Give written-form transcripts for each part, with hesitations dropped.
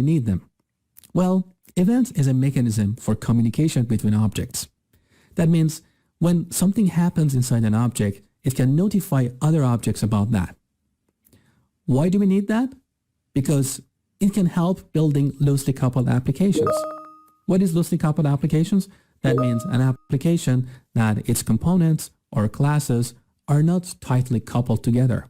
need them? Well, events is a mechanism for communication between objects. That means when something happens inside an object, it can notify other objects about that. Why do we need that? Because it can help building loosely coupled applications. What is loosely coupled applications? That means an application that its components or classes are not tightly coupled together.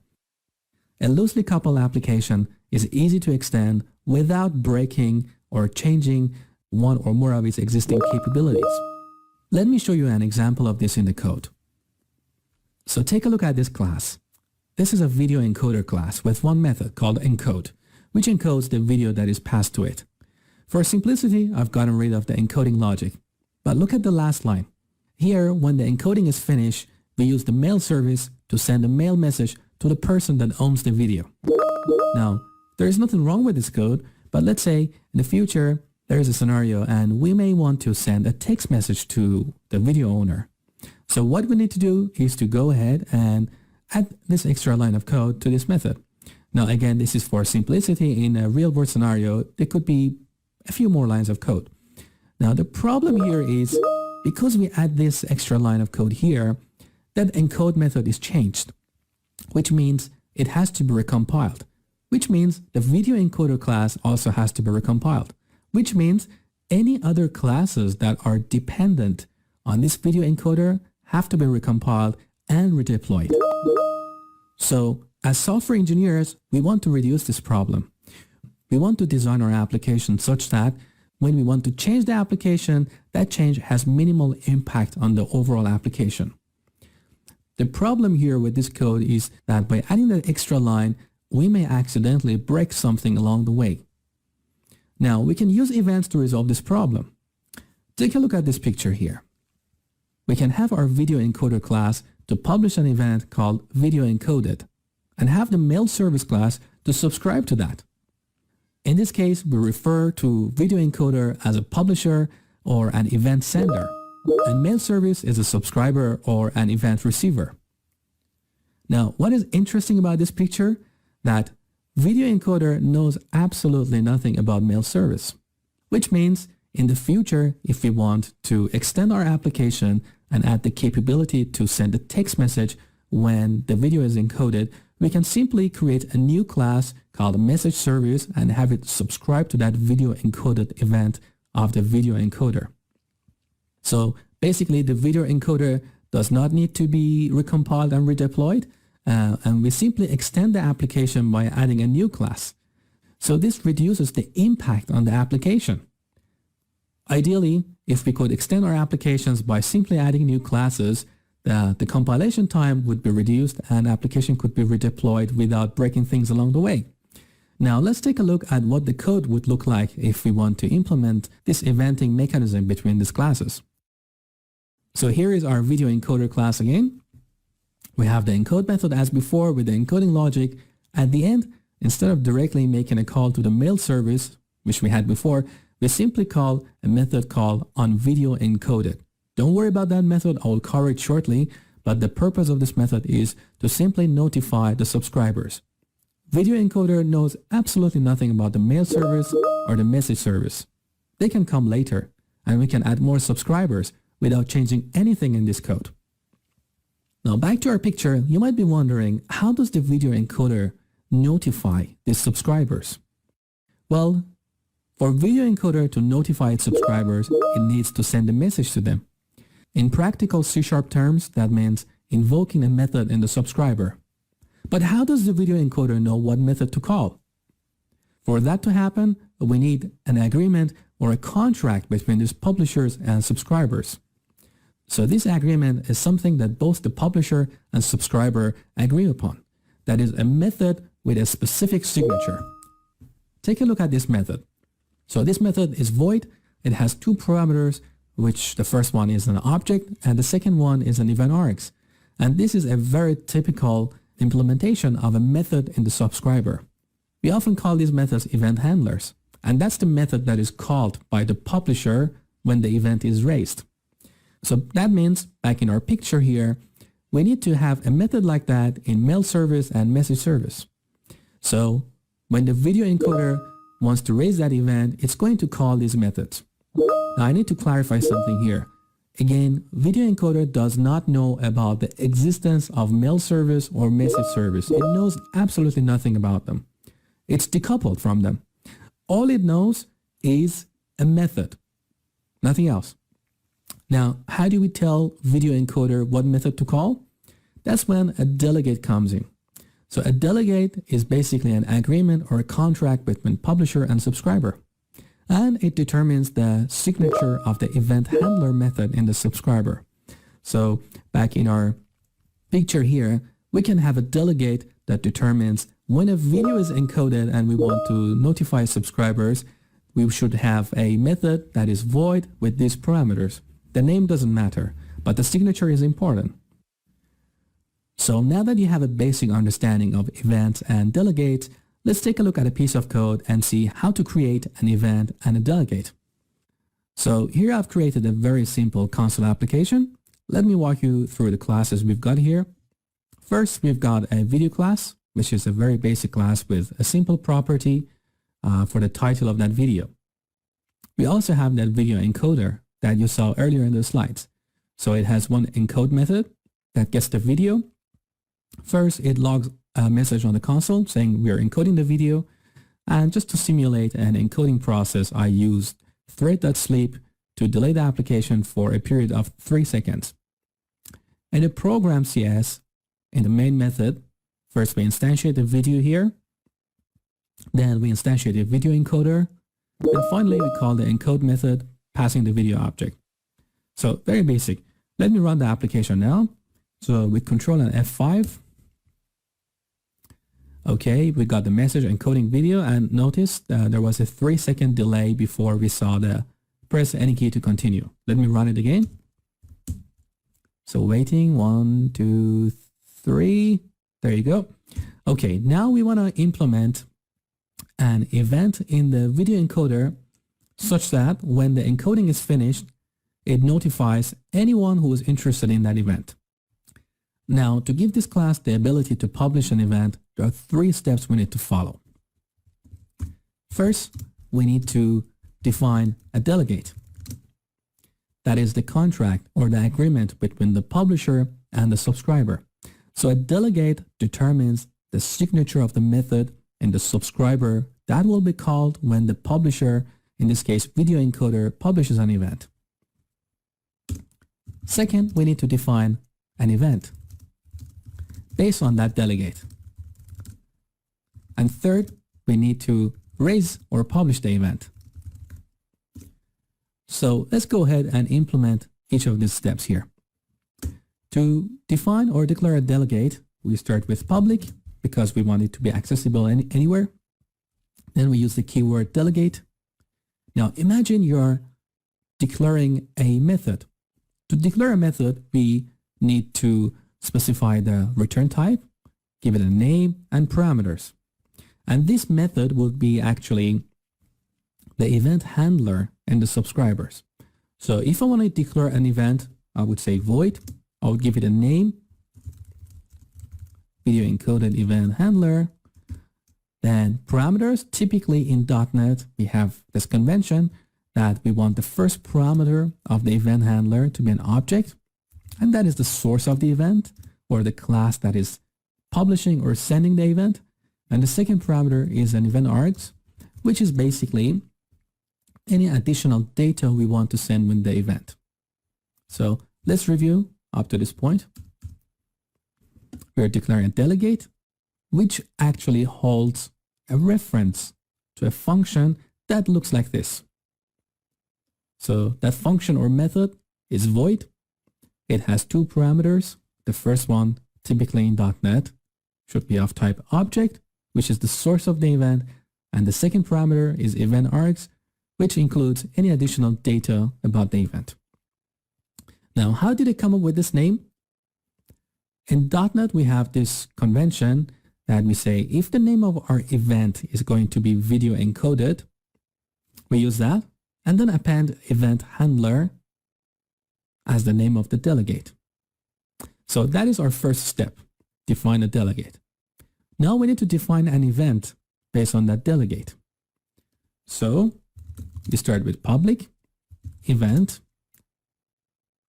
A loosely coupled application is easy to extend without breaking or changing one or more of its existing capabilities. Let me show you an example of this in the code. So take a look at this class. This is a video encoder class with one method called encode, which encodes the video that is passed to it. For simplicity, I've gotten rid of the encoding logic. But look at the last line. Here, when the encoding is finished, we use the mail service to send a mail message to the person that owns the video. Now, there is nothing wrong with this code, but let's say in the future, there is a scenario and we may want to send a text message to the video owner. So what we need to do is to go ahead and add this extra line of code to this method. Now, again, this is for simplicity. In a real-world scenario, there could be a few more lines of code. Now, the problem here is because we add this extra line of code here, that encode method is changed, which means it has to be recompiled, which means the video encoder class also has to be recompiled, which means any other classes that are dependent on this video encoder have to be recompiled and redeployed. So as software engineers, we want to reduce this problem. We want to design our application such that when we want to change the application, that change has minimal impact on the overall application. The problem here with this code is that by adding that extra line, we may accidentally break something along the way. Now, we can use events to resolve this problem. Take a look at this picture here. We can have our video encoder class to publish an event called video encoded and have the mail service class to subscribe to that. In this case, we refer to video encoder as a publisher or an event sender, and mail service is a subscriber or an event receiver. Now, what is interesting about this picture? That video encoder knows absolutely nothing about mail service, which means in the future, if we want to extend our application and add the capability to send a text message when the video is encoded, we can simply create a new class called message service and have it subscribe to that video encoded event of the video encoder. So basically, the video encoder does not need to be recompiled and redeployed, and we simply extend the application by adding a new class. So this reduces the impact on the application. Ideally, if we could extend our applications by simply adding new classes, the compilation time would be reduced and application could be redeployed without breaking things along the way. Now let's take a look at what the code would look like if we want to implement this eventing mechanism between these classes. So here is our video encoder class again. We have the encode method as before with the encoding logic. At the end, instead of directly making a call to the mail service, which we had before, we simply call a method called onVideoEncoded. Don't worry about that method, I will cover it shortly, but the purpose of this method is to simply notify the subscribers. Video encoder knows absolutely nothing about the mail service or the message service. They can come later, and we can add more subscribers without changing anything in this code. Now back to our picture, you might be wondering, how does the video encoder notify the subscribers? Well, for video encoder to notify its subscribers, it needs to send a message to them. In practical C# terms, that means invoking a method in the subscriber. But how does the video encoder know what method to call? For that to happen, we need an agreement or a contract between these publishers and subscribers. So this agreement is something that both the publisher and subscriber agree upon. That is a method with a specific signature. Take a look at this method. So this method is void. It has two parameters, which the first one is an object and the second one is an event args. And this is a very typical implementation of a method in the subscriber. We often call these methods event handlers, and that's the method that is called by the publisher when the event is raised. So that means, back in our picture here, we need to have a method like that in mail service and message service. So when the video encoder wants to raise that event, it's going to call these methods. Now I need to clarify something here. Again, video encoder does not know about the existence of mail service or message service. It knows absolutely nothing about them. It's decoupled from them. All it knows is a method, nothing else. Now, how do we tell video encoder what method to call? That's when a delegate comes in. So a delegate is basically an agreement or a contract between publisher and subscriber. And it determines the signature of the event handler method in the subscriber. So back in our picture here, we can have a delegate that determines when a video is encoded and we want to notify subscribers, we should have a method that is void with these parameters. The name doesn't matter, but the signature is important. So now that you have a basic understanding of events and delegates, let's take a look at a piece of code and see how to create an event and a delegate. So here I've created a very simple console application. Let me walk you through the classes we've got here. First, we've got a video class, which is a very basic class with a simple property for the title of that video. We also have that video encoder that you saw earlier in the slides. So it has one encode method that gets the video. First, it logs a message on the console saying we are encoding the video. And just to simulate an encoding process, I used thread.sleep to delay the application for a period of 3 seconds. In the program CS, in the main method, first we instantiate the video here. Then we instantiate a video encoder. And finally, we call the encode method passing the video object. So very basic. Let me run the application now. So with Control and F5, okay, we got the message encoding video, and notice there was a 3-second delay before we saw the press any key to continue. Let me run it again. So waiting, 1, 2, 3, there you go. Okay, now we want to implement an event in the video encoder such that when the encoding is finished, it notifies anyone who is interested in that event. Now, to give this class the ability to publish an event, there are 3 steps we need to follow. First, we need to define a delegate. That is the contract or the agreement between the publisher and the subscriber. So a delegate determines the signature of the method in the subscriber that will be called when the publisher, in this case video encoder, publishes an event. Second, we need to define an event based on that delegate. And third, we need to raise or publish the event. So let's go ahead and implement each of these steps here. To define or declare a delegate, we start with public because we want it to be accessible anywhere. Then we use the keyword delegate. Now imagine you're declaring a method. To declare a method, we need to specify the return type, give it a name and parameters. And this method would be actually the event handler and the subscribers. So if I want to declare an event, I would say void. I would give it a name, video encoded event handler. Then parameters, typically in .NET, we have this convention that we want the first parameter of the event handler to be an object. And that is the source of the event or the class that is publishing or sending the event. And the second parameter is an event args, which is basically any additional data we want to send with the event. So let's review up to this point. We're declaring a delegate, which actually holds a reference to a function that looks like this. So that function or method is void. It has 2 parameters. The first one, typically in .NET, should be of type object, which is the source of the event. And the second parameter is event args, which includes any additional data about the event. Now, how did they come up with this name? In .NET, we have this convention that we say if the name of our event is going to be video encoded, we use that and then append event handler as the name of the delegate. So that is our first step, define a delegate. Now we need to define an event based on that delegate. So we start with public event.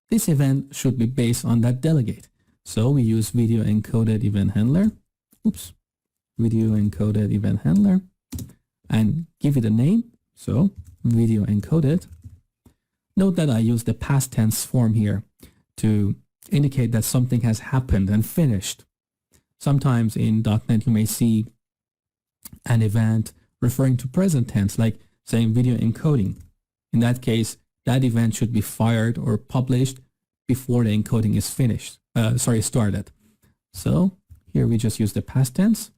This event should be based on that delegate. So we use video encoded event handler. Oops. Video encoded event handler and give it a name. So video encoded. Note that I use the past tense form here to indicate that something has happened and finished. Sometimes in .NET you may see an event referring to present tense, like saying video encoding. In that case, that event should be fired or published before the encoding is finished. Started. So here we just use the past tense.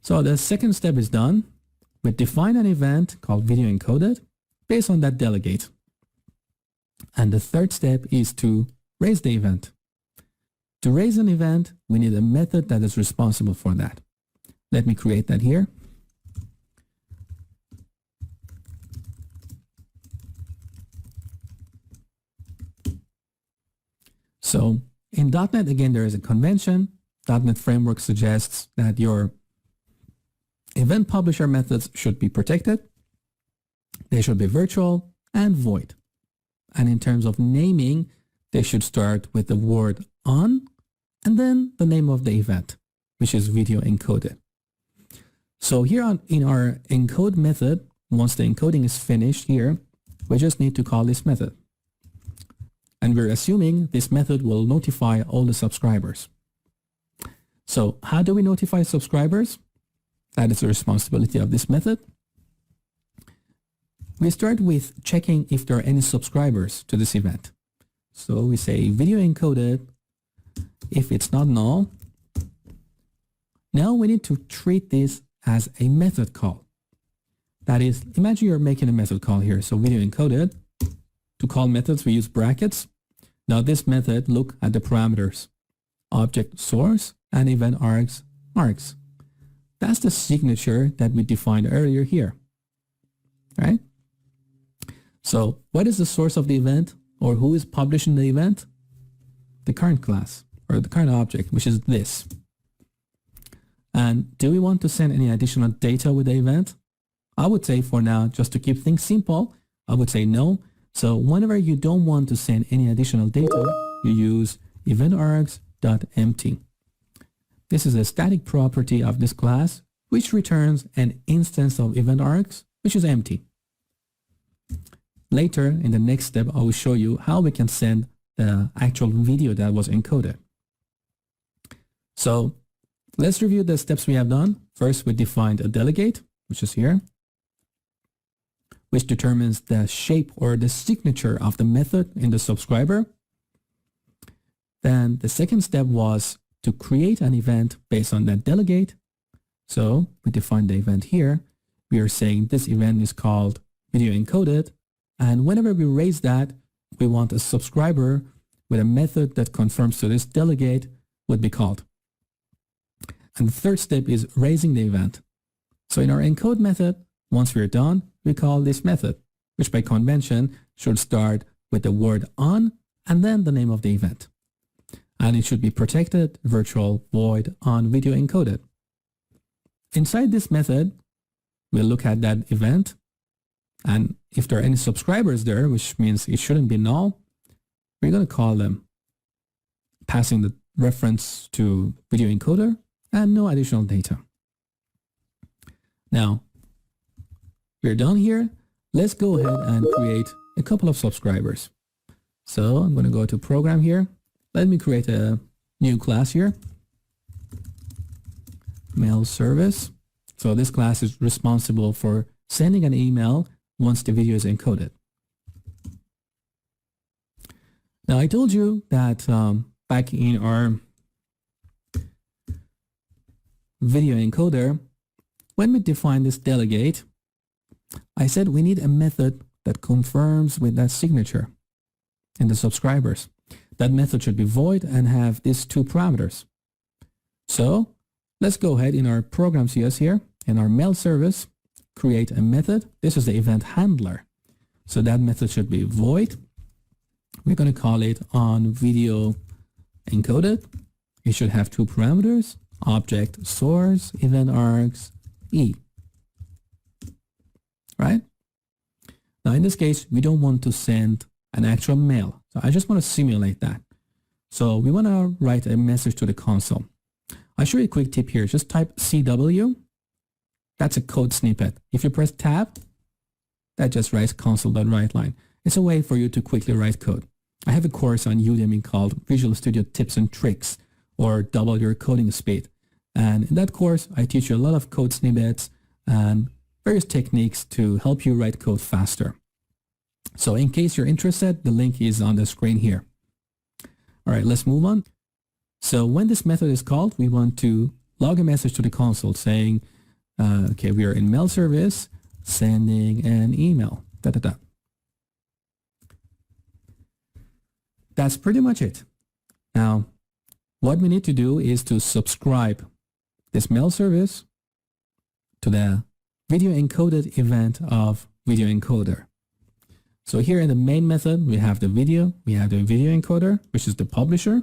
So the second step is done. We define an event called video encoded based on that delegate. And the third step is to raise the event. To raise an event, we need a method that is responsible for that. Let me create that here. So in .NET, again, there is a convention. .NET Framework suggests that your event publisher methods should be protected. They should be virtual and void. And in terms of naming, they should start with the word on and then the name of the event, which is video encoded. So here in our encode method, once the encoding is finished here, we just need to call this method. And we're assuming this method will notify all the subscribers. So how do we notify subscribers? That is the responsibility of this method. We start with checking if there are any subscribers to this event. So we say video encoded. If it's not null, now we need to treat this as a method call. That is, imagine you're making a method call here. So video encoded. To call methods, we use brackets. Now this method, look at the parameters. Object source and event args. That's the signature that we defined earlier here, right? So what is the source of the event, or who is publishing the event? The current class or the current object, which is this. And do we want to send any additional data with the event? I would say for now, just to keep things simple, I would say no. So whenever you don't want to send any additional data, you use eventargs.empty. This is a static property of this class, which returns an instance of eventargs, which is empty. Later, in the next step, I will show you how we can send the actual video that was encoded. So let's review the steps we have done. First, we defined a delegate, which is here, which determines the shape or the signature of the method in the subscriber. Then the second step was to create an event based on that delegate. So we define the event here. We are saying this event is called video encoded. And whenever we raise that, we want a subscriber with a method that confirms to this delegate would be called. And the third step is raising the event. So in our encode method, once we're done, we call this method, which by convention should start with the word on and then the name of the event. And it should be protected, virtual, void, on video encoded. Inside this method, we'll look at that event. And if there are any subscribers there, which means it shouldn't be null, we're going to call them, passing the reference to video encoder and no additional data. Now, we're done here. Let's go ahead and create a couple of subscribers. So I'm going to go to program here. Let me create a new class here. Mail service. So this class is responsible for sending an email once the video is encoded. Now I told you that back in our video encoder, when we define this delegate, I said we need a method that confirms with that signature in the subscribers. That method should be void and have these two parameters. So let's go ahead in our program CS here, in our mail service, create a method. This is the event handler. So that method should be void. We're going to call it on video encoded. It should have two parameters, object source, event args, e. right? Now, in this case, we don't want to send an actual mail. So I just want to simulate that. So we want to write a message to the console. I'll show you a quick tip here. Just type CW. That's a code snippet. If you press tab, that just writes console.writeline. It's a way for you to quickly write code. I have a course on Udemy called Visual Studio Tips and Tricks, or Double Your Coding Speed. And in that course, I teach you a lot of code snippets and various techniques to help you write code faster. So in case you're interested, the link is on the screen here. All right, let's move on. So when this method is called, we want to log a message to the console saying, okay, we are in mail service, sending an email, That's pretty much it. Now, what we need to do is to subscribe this mail service to the video encoded event of video encoder. So here in the main method, we have the video encoder, which is the publisher.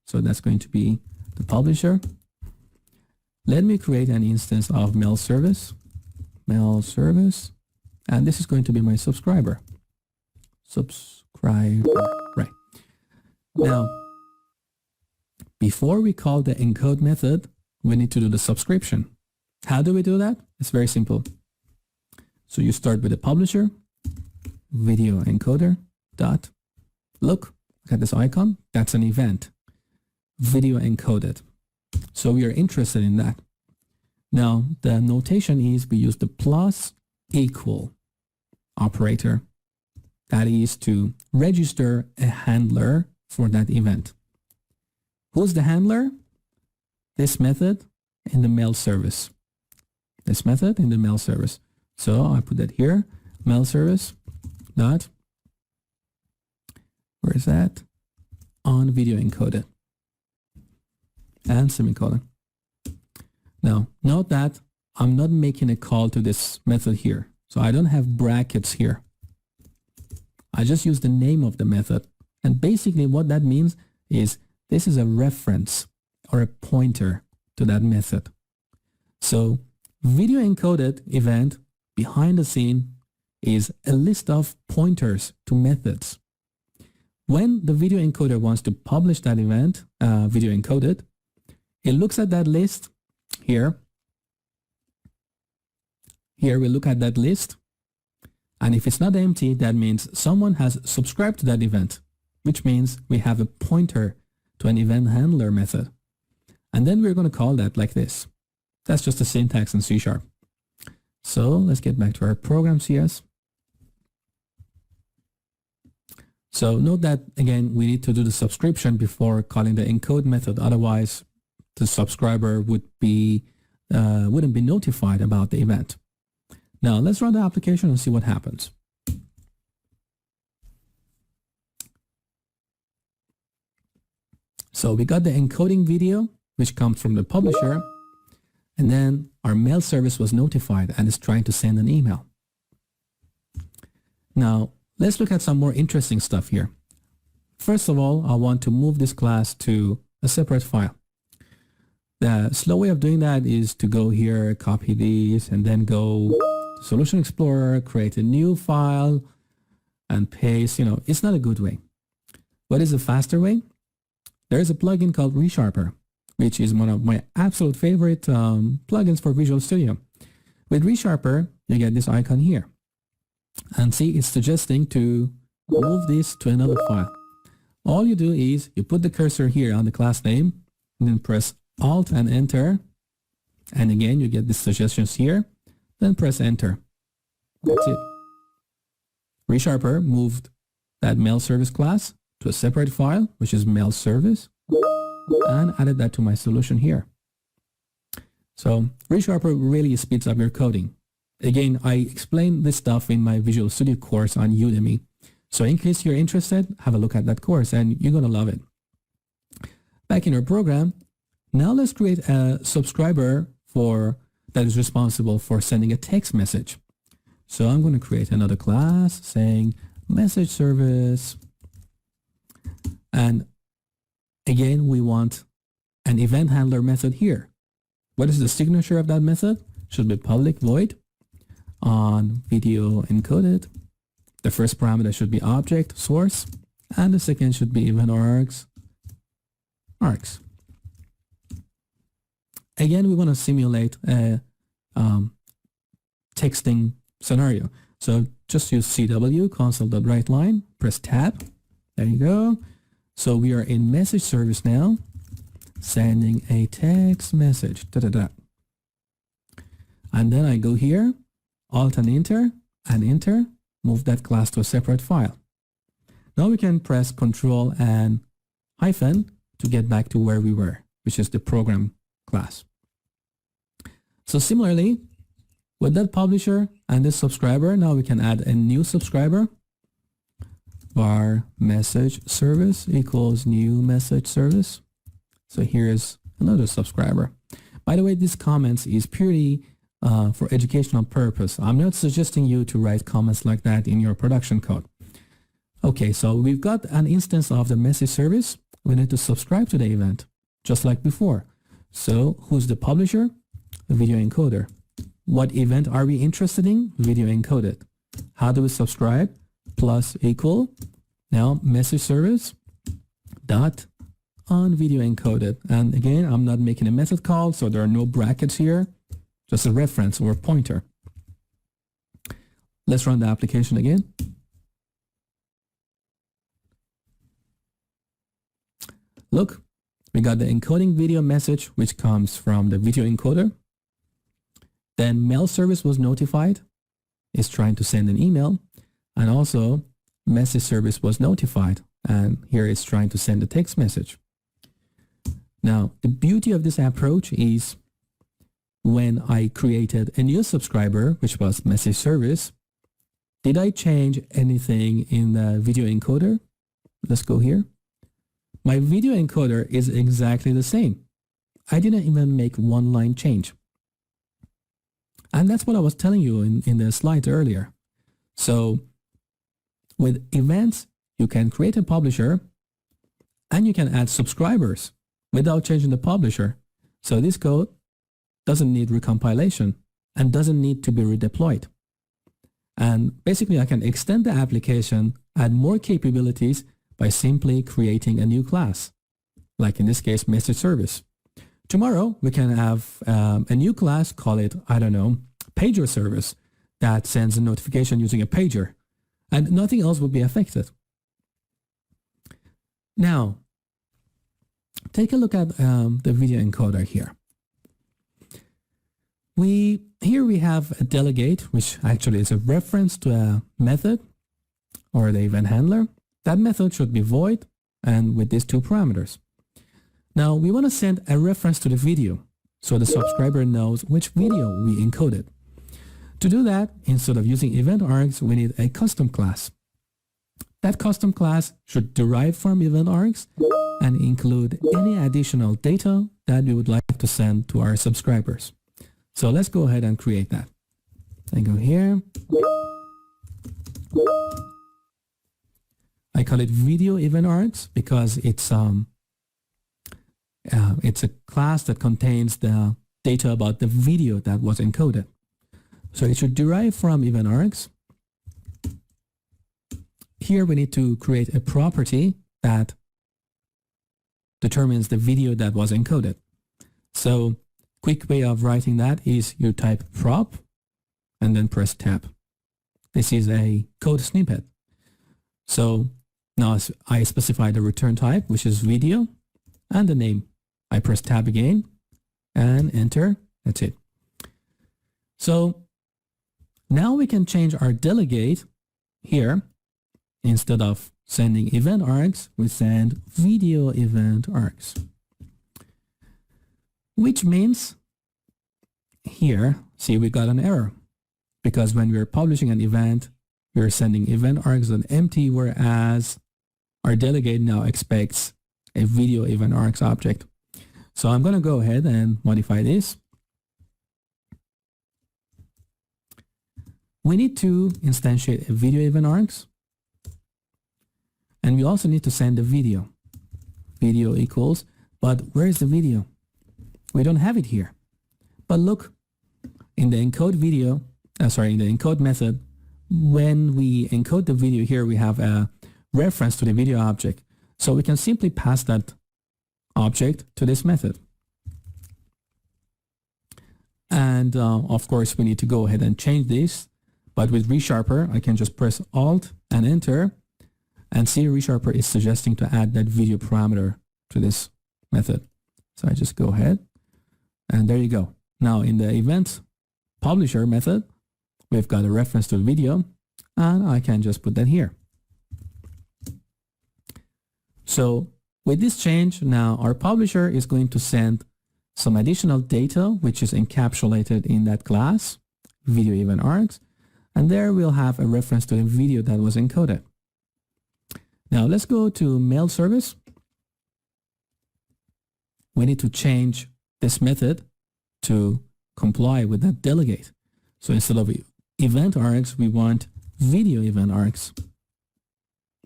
So that's going to be the publisher. Let me create an instance of mail service, and this is going to be my subscriber. Right. Now, before we call the encode method, we need to do the subscription. How do we do that? It's very simple. So you start with the publisher, video encoder dot look at this icon. That's an event, video encoded. So we are interested in that. Now the notation is we use the plus equal operator. That is to register a handler for that event. Who's the handler? This method in the mail service. This method in the mail service. So I put that here, mail service dot, where is that? On video encoded. And semicolon. Now, note that I'm not making a call to this method here. So I don't have brackets here. I just use the name of the method. And basically what that means is this is a reference or a pointer to that method. So video encoded event behind the scene is a list of pointers to methods. When the video encoder wants to publish that event, video encoded, it looks at that list here. Here we look at that list. And if it's not empty, that means someone has subscribed to that event, which means we have a pointer to an event handler method. And then we're going to call that like this. That's just the syntax in C#. So let's get back to our program CS. So note that, again, we need to do the subscription before calling the encode method. Otherwise, the subscriber wouldn't be notified about the event. Now let's run the application and see what happens. So we got the encoding video, which comes from the publisher, and then our mail service was notified and is trying to send an email. Now let's look at some more interesting stuff here. First of all, I want to move this class to a separate file. The slow way of doing that is to go here, copy these, and then go to Solution Explorer, create a new file, and paste. It's not a good way. What is a faster way? There is a plugin called ReSharper, which is one of my absolute favorite plugins for Visual Studio. With ReSharper, you get this icon here. And see, it's suggesting to move this to another file. All you do is you put the cursor here on the class name, and then press Alt and Enter. And again, you get the suggestions here. Then press Enter. That's it. ReSharper moved that mail service class to a separate file, which is mail service, and added that to my solution here. So ReSharper really speeds up your coding. Again, I explained this stuff in my Visual Studio course on Udemy. So in case you're interested, have a look at that course and you're going to love it. Back in our program, now let's create a subscriber that is responsible for sending a text message. So I'm going to create another class saying message service. And again, we want an event handler method here. What is the signature of that method? Should be public void on video encoded. The first parameter should be object source, and the second should be event args. Again, we want to simulate a texting scenario. So just use CW, console.writeLine, press tab. There you go. So we are in message service now, sending a text message. And then I go here, Alt and enter, move that class to a separate file. Now we can press Control and hyphen to get back to where we were, which is the program class. So similarly, with that publisher and this subscriber, now we can add a new subscriber. Var message service equals new message service. So here's another subscriber. By the way, this comments is purely for educational purpose. I'm not suggesting you to write comments like that in your production code. Okay, so we've got an instance of the message service. We need to subscribe to the event, just like before. So who's the publisher? The video encoder. What event are we interested in? Video encoded. How do we subscribe? Plus equal. Now message service dot on video encoded. And again, I'm not making a method call, so there are no brackets here. Just a reference or a pointer. Let's run the application again. Look, we got the encoding video message, which comes from the video encoder. Then mail service was notified. It's trying to send an email. And also message service was notified. And here it's trying to send a text message. Now, the beauty of this approach is when I created a new subscriber, which was message service, did I change anything in the video encoder? Let's go here. My video encoder is exactly the same. I didn't even make one line change. And that's what I was telling you in the slides earlier. So with events, you can create a publisher and you can add subscribers without changing the publisher. So this code doesn't need recompilation and doesn't need to be redeployed. And basically I can extend the application, add more capabilities by simply creating a new class, like in this case, message service. Tomorrow, we can have a new class, call it, I don't know, pager service that sends a notification using a pager, and nothing else would be affected. Now, take a look at the video encoder here. Here we have a delegate, which actually is a reference to a method or the event handler. That method should be void and with these two parameters. Now we want to send a reference to the video so the subscriber knows which video we encoded. To do that, instead of using event args, we need a custom class. That custom class should derive from event args and include any additional data that we would like to send to our subscribers. So let's go ahead and create that. I go here. I call it video event args because it's a class that contains the data about the video that was encoded. So it should derive from event args. Here we need to create a property that determines the video that was encoded. So quick way of writing that is you type prop and then press tab. This is a code snippet. So now I specify the return type, which is video, and the name. I press tab again and enter. That's it. So now we can change our delegate here. Instead of sending event args, we send video event args. Which means here, see, we got an error because when we're publishing an event, we're sending event args on empty, whereas our delegate now expects a video event args object. So I'm going to go ahead and modify this. We need to instantiate a video event args. And we also need to send the video. Video equals, but where is the video? We don't have it here. But look, in the encode video, in the encode method, when we encode the video here, we have a reference to the video object. So we can simply pass that object to this method. And of course, we need to go ahead and change this. But with ReSharper, I can just press Alt and Enter, and see ReSharper is suggesting to add that video parameter to this method. So I just go ahead, and there you go. Now in the event publisher method, we've got a reference to the video, and I can just put that here. So with this change, now our publisher is going to send some additional data, which is encapsulated in that class, video event args, and there we'll have a reference to the video that was encoded. Now let's go to mail service. We need to change this method to comply with that delegate. So instead of event args, we want video event args,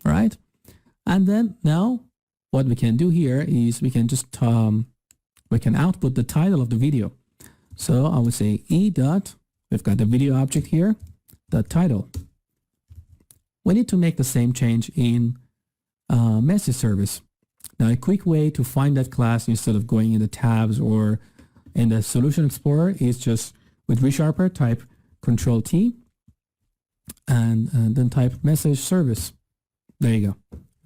right? And then now what we can do here is we can just we can output the title of the video. So I would say we've got the video object here, the title. We need to make the same change in message service. Now a quick way to find that class instead of going in the tabs or in the Solution Explorer is just with ReSharper type Control-T and then type message service. There you go.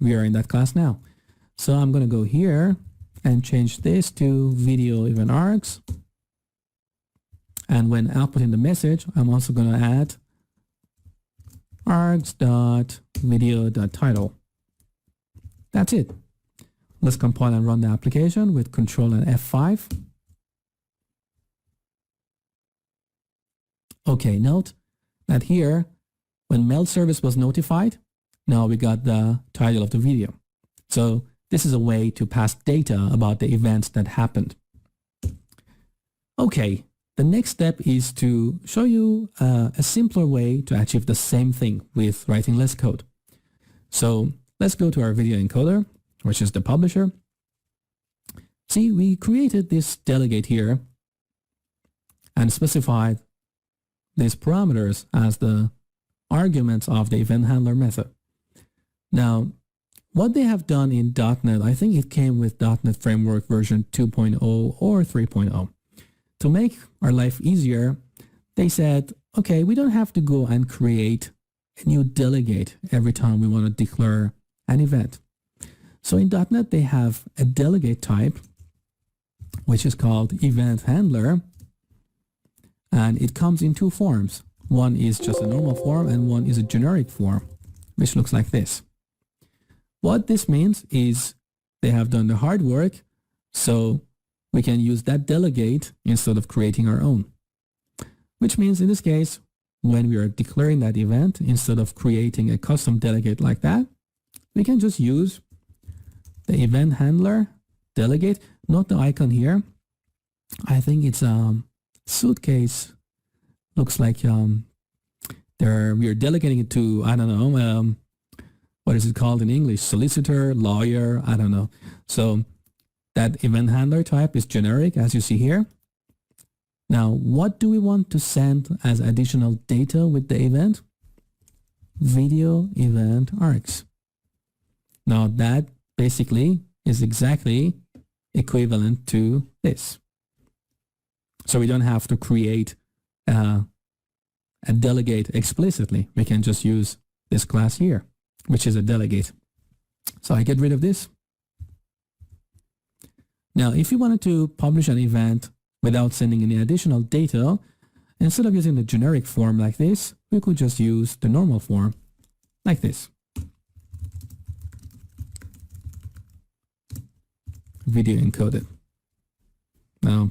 We are in that class now. So I'm going to go here and change this to video event args. And when outputting the message, I'm also going to add args.video.title. That's it. Let's compile and run the application with Control and F5. Okay, note that here, when mail service was notified, now we got the title of the video. So this is a way to pass data about the events that happened. Okay, the next step is to show you a simpler way to achieve the same thing with writing less code. So let's go to our video encoder, which is the publisher. See, we created this delegate here and specified these parameters as the arguments of the event handler method. Now, what they have done in .NET, I think it came with .NET Framework version 2.0 or 3.0. To make our life easier, they said, okay, we don't have to go and create a new delegate every time we want to declare an event. So in .NET, they have a delegate type, which is called event handler, and it comes in two forms. One is just a normal form and one is a generic form, which looks like this. What this means is they have done the hard work, so we can use that delegate instead of creating our own. Which means in this case, when we are declaring that event, instead of creating a custom delegate like that, we can just use the event handler delegate, not the icon here. I think it's suitcase. Looks like we are delegating it to, I don't know, what is it called in English? Solicitor, lawyer, I don't know. So that event handler type is generic, as you see here. Now, what do we want to send as additional data with the event? Video event args. Now that basically is exactly equivalent to this. So we don't have to create a delegate explicitly. We can just use this class here, which is a delegate. So I get rid of this. Now, if you wanted to publish an event without sending any additional data, instead of using the generic form like this, we could just use the normal form like this. Video encoded. Now,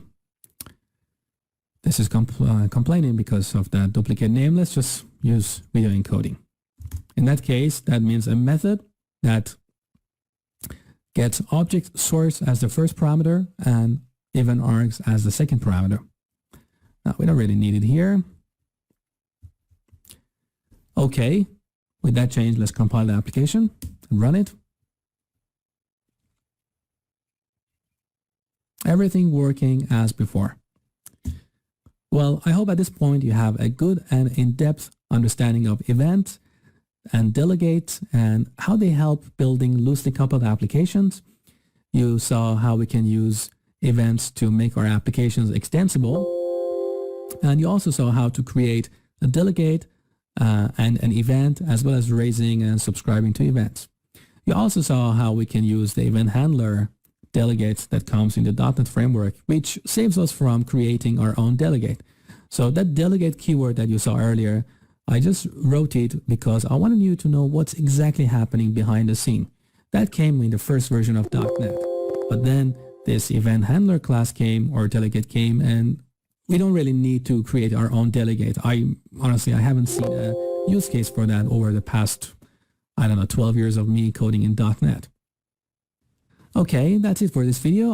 this is complaining because of the duplicate name. Let's just use video encoding. In that case, that means a method that gets object source as the first parameter and event args as the second parameter. Now, we don't really need it here. Okay, with that change, let's compile the application and run it. Everything working as before. Well, I hope at this point you have a good and in-depth understanding of events and delegate and how they help building loosely coupled applications. You saw how we can use events to make our applications extensible. And you also saw how to create a delegate and an event, as well as raising and subscribing to events. You also saw how we can use the event handler delegates that comes in the .NET framework, which saves us from creating our own delegate. So that delegate keyword that you saw earlier, I just wrote it because I wanted you to know what's exactly happening behind the scene. That came in the first version of .NET. But then this event handler class came, or delegate came, and we don't really need to create our own delegate. Honestly, I haven't seen a use case for that over the past, 12 years of me coding in .NET. Okay, that's it for this video.